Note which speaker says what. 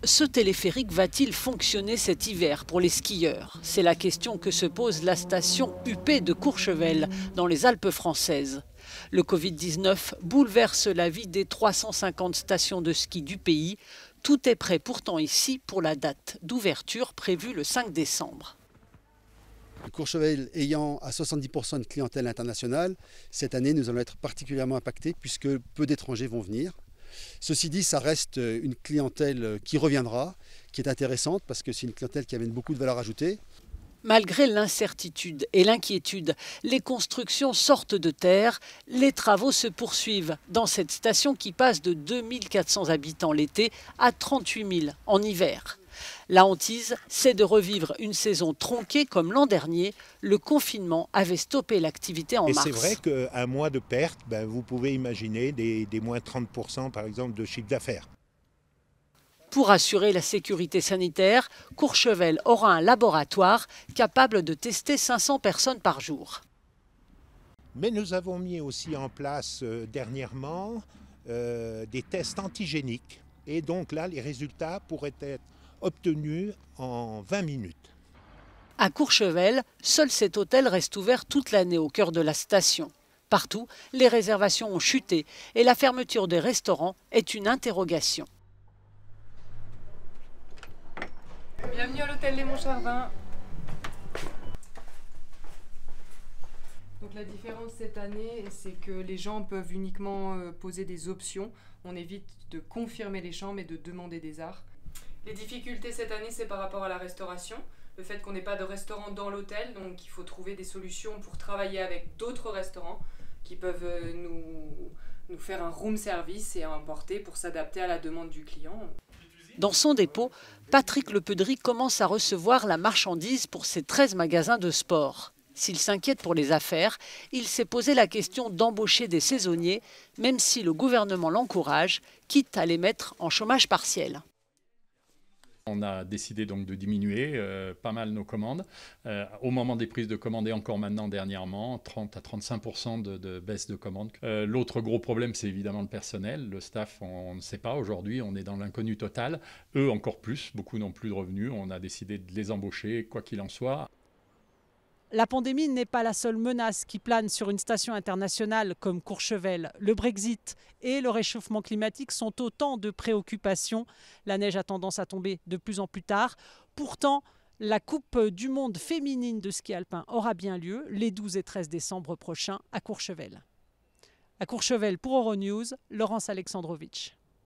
Speaker 1: Ce téléphérique va-t-il fonctionner cet hiver pour les skieurs? C'est la question que se pose la station UP de Courchevel, dans les Alpes françaises. Le Covid-19 bouleverse la vie des 350 stations de ski du pays. Tout est prêt pourtant ici pour la date d'ouverture prévue le 5 décembre.
Speaker 2: Courchevel ayant à 70% de clientèle internationale, cette année nous allons être particulièrement impactés puisque peu d'étrangers vont venir. Ceci dit, ça reste une clientèle qui reviendra, qui est intéressante parce que c'est une clientèle qui amène beaucoup de valeur ajoutée.
Speaker 1: Malgré l'incertitude et l'inquiétude, les constructions sortent de terre, les travaux se poursuivent dans cette station qui passe de 2400 habitants l'été à 38 000 en hiver. La hantise, c'est de revivre une saison tronquée comme l'an dernier. Le confinement avait stoppé l'activité en mars.
Speaker 3: Et c'est vrai qu'un mois de perte, vous pouvez imaginer des moins 30% par exemple de chiffre d'affaires.
Speaker 1: Pour assurer la sécurité sanitaire, Courchevel aura un laboratoire capable de tester 500 personnes par jour.
Speaker 3: Mais nous avons mis aussi en place dernièrement des tests antigéniques. Et donc là, les résultats pourraient être obtenus en 20 minutes.
Speaker 1: À Courchevel, seul cet hôtel reste ouvert toute l'année au cœur de la station. Partout, les réservations ont chuté et la fermeture des restaurants est une interrogation.
Speaker 4: Bienvenue à l'hôtel Les Montcharvin. Donc la différence cette année, c'est que les gens peuvent uniquement poser des options. On évite de confirmer les chambres et de demander des arts. Les difficultés cette année, c'est par rapport à la restauration. Le fait qu'on n'ait pas de restaurant dans l'hôtel, donc il faut trouver des solutions pour travailler avec d'autres restaurants qui peuvent nous faire un room service et emporter pour s'adapter à la demande du client.
Speaker 1: Dans son dépôt, Patrick Lepedry commence à recevoir la marchandise pour ses 13 magasins de sport. S'il s'inquiète pour les affaires, il s'est posé la question d'embaucher des saisonniers, même si le gouvernement l'encourage, quitte à les mettre en chômage partiel.
Speaker 5: On a décidé donc de diminuer pas mal nos commandes. Au moment des prises de commandes et encore maintenant dernièrement, 30 à 35% de baisse de commandes. L'autre gros problème, c'est évidemment le personnel. Le staff, on ne sait pas. Aujourd'hui, on est dans l'inconnu total. Eux, encore plus. Beaucoup n'ont plus de revenus. On a décidé de les embaucher, quoi qu'il en soit.
Speaker 1: La pandémie n'est pas la seule menace qui plane sur une station internationale comme Courchevel. Le Brexit et le réchauffement climatique sont autant de préoccupations. La neige a tendance à tomber de plus en plus tard. Pourtant, la Coupe du monde féminine de ski alpin aura bien lieu les 12 et 13 décembre prochains à Courchevel. À Courchevel pour Euronews, Laurence Alexandrovitch.